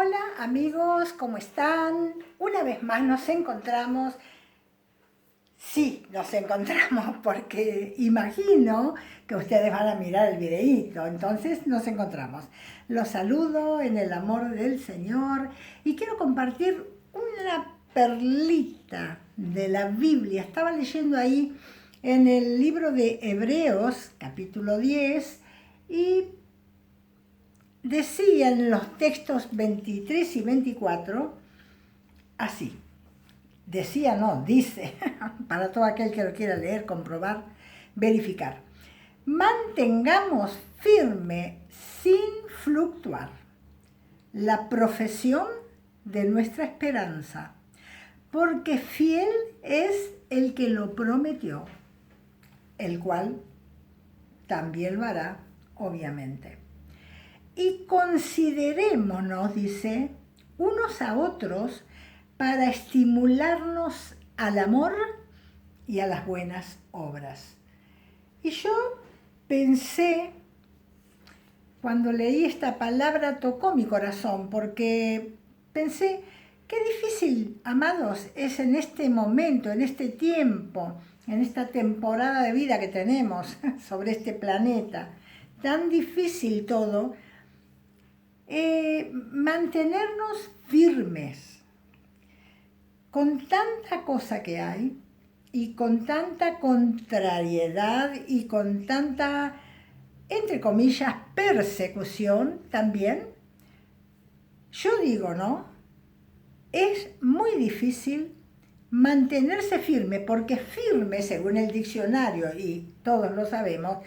Hola amigos, ¿cómo están? Una vez más nos encontramos. Sí, nos encontramos porque imagino que ustedes van a mirar el videíto, entonces nos encontramos. Los saludo en el amor del Señor y quiero compartir una perlita de la Biblia. Estaba leyendo ahí en el libro de Hebreos, capítulo 10, y decían los textos 23 y 24 así. Decía, no, dice, para todo aquel que lo quiera leer, comprobar, verificar. Mantengamos firme, sin fluctuar, la profesión de nuestra esperanza, porque fiel es el que lo prometió, el cual también lo hará, obviamente. Y considerémonos, dice, unos a otros para estimularnos al amor y a las buenas obras. Y yo pensé, cuando leí esta palabra tocó mi corazón, porque pensé, qué difícil, amados, es en este momento, en este tiempo, en esta temporada de vida que tenemos sobre este planeta, tan difícil todo, mantenernos firmes con tanta cosa que hay y con tanta contrariedad y con tanta, entre comillas, persecución también. Yo digo, ¿no? Es muy difícil mantenerse firme, porque firme, según el diccionario, y todos lo sabemos,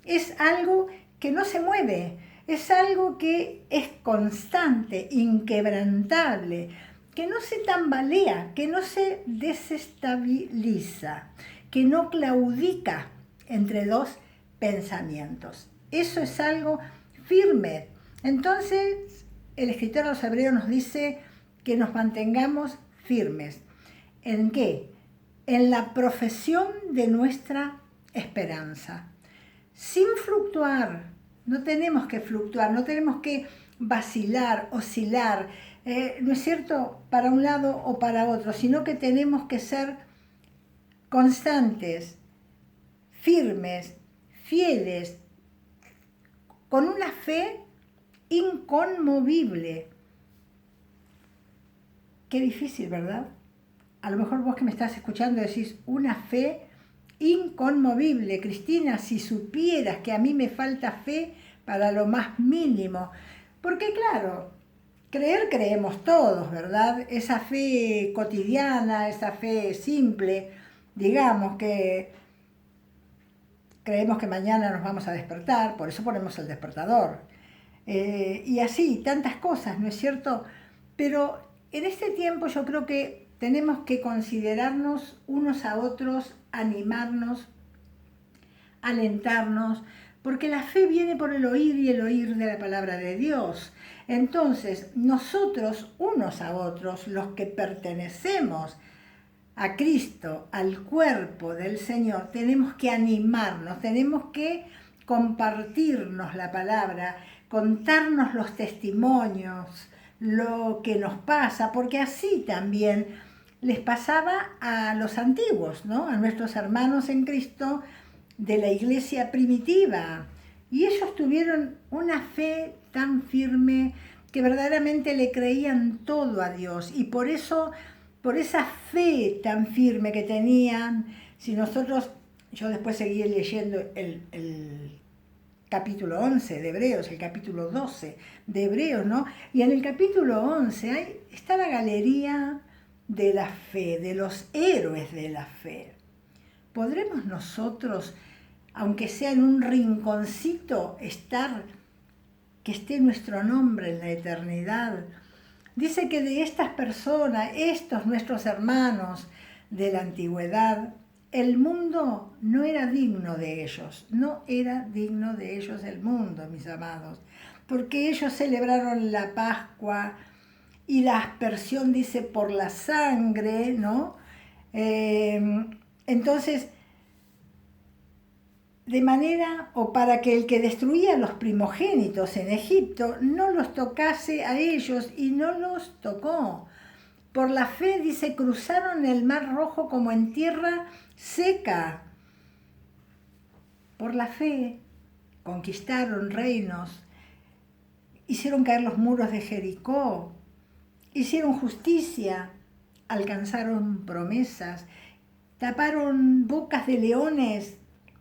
es algo que no se mueve, es algo que es constante, inquebrantable, que no se tambalea, que no se desestabiliza, que no claudica entre dos pensamientos. Eso es algo firme. Entonces, el escritor de los Hebreos nos dice que nos mantengamos firmes. ¿En qué? En la profesión de nuestra esperanza. Sin fluctuar. No tenemos que fluctuar, no tenemos que vacilar, oscilar, ¿no es cierto?, para un lado o para otro, sino que tenemos que ser constantes, firmes, fieles, con una fe inconmovible. Qué difícil, ¿verdad? A lo mejor vos que me estás escuchando decís, una fe inconmovible. Cristina, si supieras que a mí me falta fe para lo más mínimo. Porque claro, creemos todos, ¿verdad? Esa fe cotidiana, esa fe simple, digamos que creemos que mañana nos vamos a despertar, por eso ponemos el despertador. Y así, tantas cosas, ¿no es cierto? Pero en este tiempo yo creo que tenemos que considerarnos unos a otros, animarnos, alentarnos, porque la fe viene por el oír y el oír de la palabra de Dios. Entonces, nosotros unos a otros, los que pertenecemos a Cristo, al cuerpo del Señor, tenemos que animarnos, tenemos que compartirnos la palabra, contarnos los testimonios, lo que nos pasa, porque así también les pasaba a los antiguos, ¿no?, a nuestros hermanos en Cristo de la iglesia primitiva. Y ellos tuvieron una fe tan firme que verdaderamente le creían todo a Dios. Y por eso, por esa fe tan firme que tenían, si nosotros, yo después seguí leyendo el capítulo 11 de Hebreos, el capítulo 12 de Hebreos, ¿no? Y en el capítulo 11 está la galería de la fe, de los héroes de la fe. ¿Podremos nosotros, aunque sea en un rinconcito, que esté nuestro nombre en la eternidad? Dice que de estas personas, estos nuestros hermanos de la antigüedad, el mundo no era digno de ellos, no era digno de ellos el mundo, mis amados, porque ellos celebraron la Pascua y la aspersión, dice, por la sangre, ¿no? Entonces, de manera o para que el que destruía los primogénitos en Egipto no los tocase a ellos, y no los tocó. Por la fe, dice, cruzaron el mar Rojo como en tierra seca. Por la fe conquistaron reinos, hicieron caer los muros de Jericó, hicieron justicia, alcanzaron promesas, taparon bocas de leones.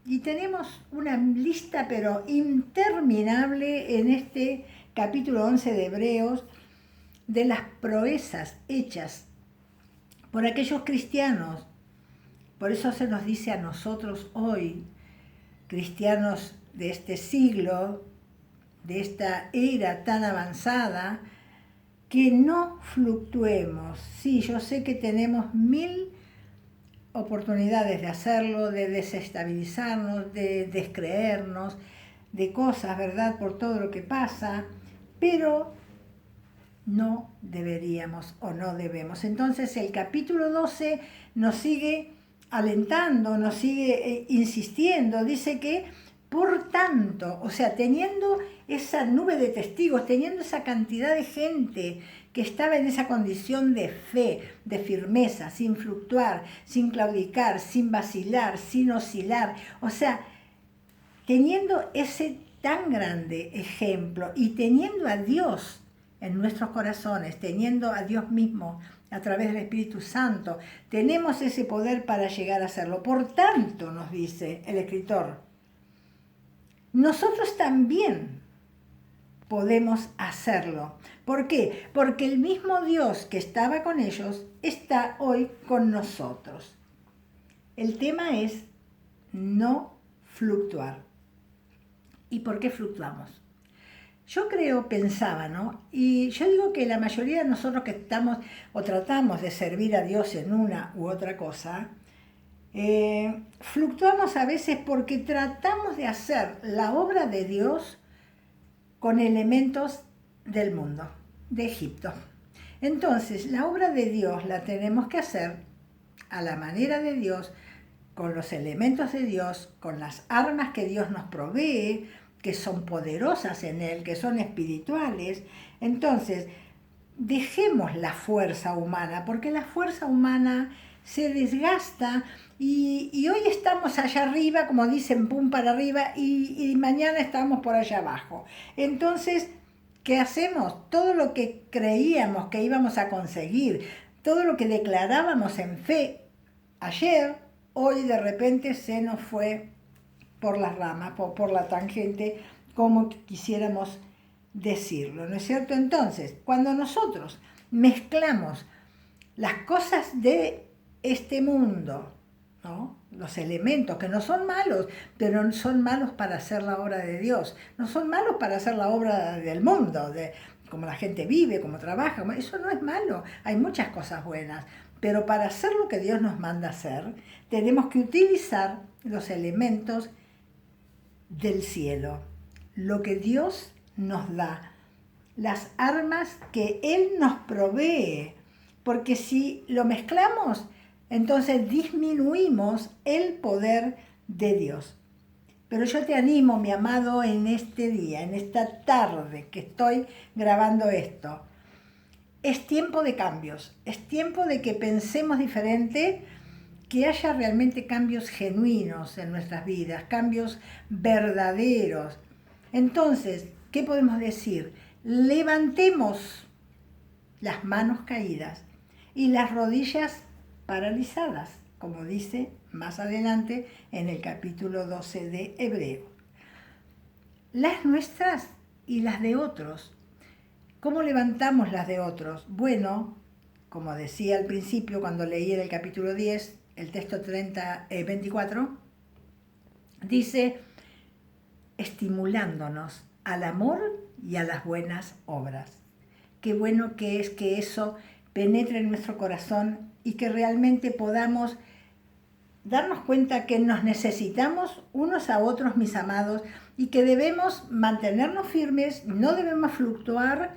Y tenemos una lista pero interminable en este capítulo 11 de Hebreos de las proezas hechas por aquellos cristianos. Por eso se nos dice a nosotros hoy, cristianos de este siglo, de esta era tan avanzada, que no fluctuemos. Sí, yo sé que tenemos 1000 oportunidades de hacerlo, de desestabilizarnos, de descreernos, de cosas, ¿verdad?, por todo lo que pasa, pero no deberíamos o no debemos. Entonces el capítulo 12 nos sigue alentando, nos sigue insistiendo, dice que por tanto, o sea, teniendo esa nube de testigos, teniendo esa cantidad de gente que estaba en esa condición de fe, de firmeza, sin fluctuar, sin claudicar, sin vacilar, sin oscilar, o sea, teniendo ese tan grande ejemplo y teniendo a Dios en nuestros corazones, teniendo a Dios mismo a través del Espíritu Santo, tenemos ese poder para llegar a hacerlo. Por tanto, nos dice el escritor, nosotros también podemos hacerlo. ¿Por qué? Porque el mismo Dios que estaba con ellos está hoy con nosotros. El tema es no fluctuar. ¿Y por qué fluctuamos? Yo pensaba, ¿no? Y yo digo que la mayoría de nosotros que estamos o tratamos de servir a Dios en una u otra cosa, fluctuamos a veces porque tratamos de hacer la obra de Dios con elementos del mundo, de Egipto. Entonces, la obra de Dios la tenemos que hacer a la manera de Dios, con los elementos de Dios, con las armas que Dios nos provee, que son poderosas en Él, que son espirituales. Entonces, dejemos la fuerza humana, porque la fuerza humana se desgasta y hoy estamos allá arriba, como dicen, pum para arriba, y mañana estamos por allá abajo. Entonces, ¿qué hacemos? Todo lo que creíamos que íbamos a conseguir, todo lo que declarábamos en fe ayer, hoy de repente se nos fue por las ramas, por la tangente, como quisiéramos decirlo, ¿no es cierto? Entonces, cuando nosotros mezclamos las cosas de este mundo, ¿no?, los elementos que no son malos, pero son malos para hacer la obra de Dios, no son malos para hacer la obra del mundo, de cómo la gente vive, cómo trabaja, eso no es malo, hay muchas cosas buenas, pero para hacer lo que Dios nos manda hacer, tenemos que utilizar los elementos del cielo, lo que Dios nos da, las armas que Él nos provee, porque si lo mezclamos, entonces disminuimos el poder de Dios. Pero yo te animo, mi amado, en este día, en esta tarde que estoy grabando esto. Es tiempo de cambios, es tiempo de que pensemos diferente, que haya realmente cambios genuinos en nuestras vidas, cambios verdaderos. Entonces, ¿qué podemos decir? Levantemos las manos caídas y las rodillas paralizadas, como dice más adelante en el capítulo 12 de Hebreos. Las nuestras y las de otros. ¿Cómo levantamos las de otros? Bueno, como decía al principio cuando leí el capítulo 10, el texto 24, dice, estimulándonos al amor y a las buenas obras. Qué bueno que es que eso penetre en nuestro corazón y que realmente podamos darnos cuenta que nos necesitamos unos a otros, mis amados, y que debemos mantenernos firmes, no debemos fluctuar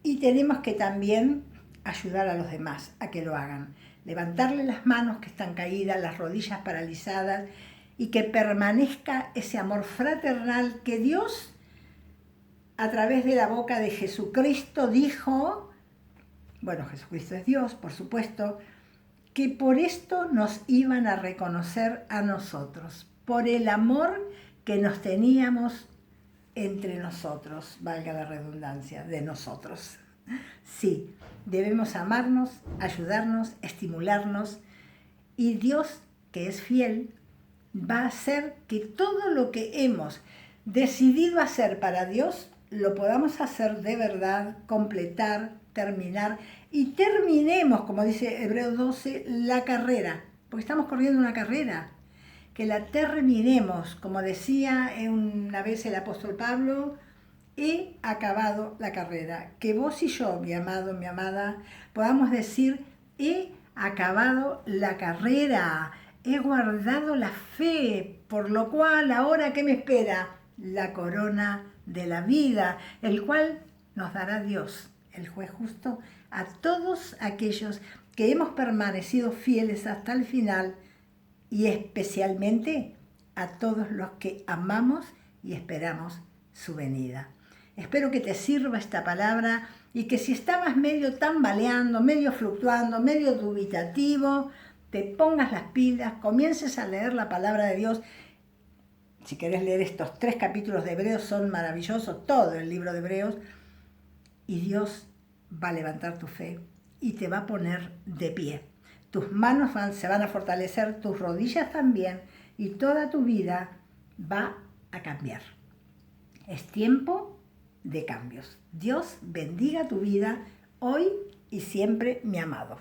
y tenemos que también ayudar a los demás a que lo hagan. Levantarle las manos que están caídas, las rodillas paralizadas y que permanezca ese amor fraternal que Dios, a través de la boca de Jesucristo, dijo, bueno, Jesucristo es Dios, por supuesto, que por esto nos iban a reconocer a nosotros, por el amor que nos teníamos entre nosotros, valga la redundancia, de nosotros. Sí, debemos amarnos, ayudarnos, estimularnos, y Dios, que es fiel, va a hacer que todo lo que hemos decidido hacer para Dios, lo podamos hacer de verdad, completar, terminar, y terminemos, como dice Hebreos 12, la carrera, porque estamos corriendo una carrera, que la terminemos, como decía una vez el apóstol Pablo, he acabado la carrera. Que vos y yo, mi amado, mi amada, podamos decir, he acabado la carrera, he guardado la fe, por lo cual ahora ¿qué me espera? La corona de la vida, el cual nos dará Dios, el juez justo, a todos aquellos que hemos permanecido fieles hasta el final, y especialmente a todos los que amamos y esperamos su venida. Espero que te sirva esta palabra y que si estabas medio tambaleando, medio fluctuando, medio dubitativo, te pongas las pilas, comiences a leer la palabra de Dios. Si querés leer estos 3 capítulos de Hebreos, son maravillosos, todo el libro de Hebreos, y Dios va a levantar tu fe y te va a poner de pie. Tus manos se van a fortalecer, tus rodillas también, y toda tu vida va a cambiar. Es tiempo de cambios. Dios bendiga tu vida hoy y siempre, mi amado.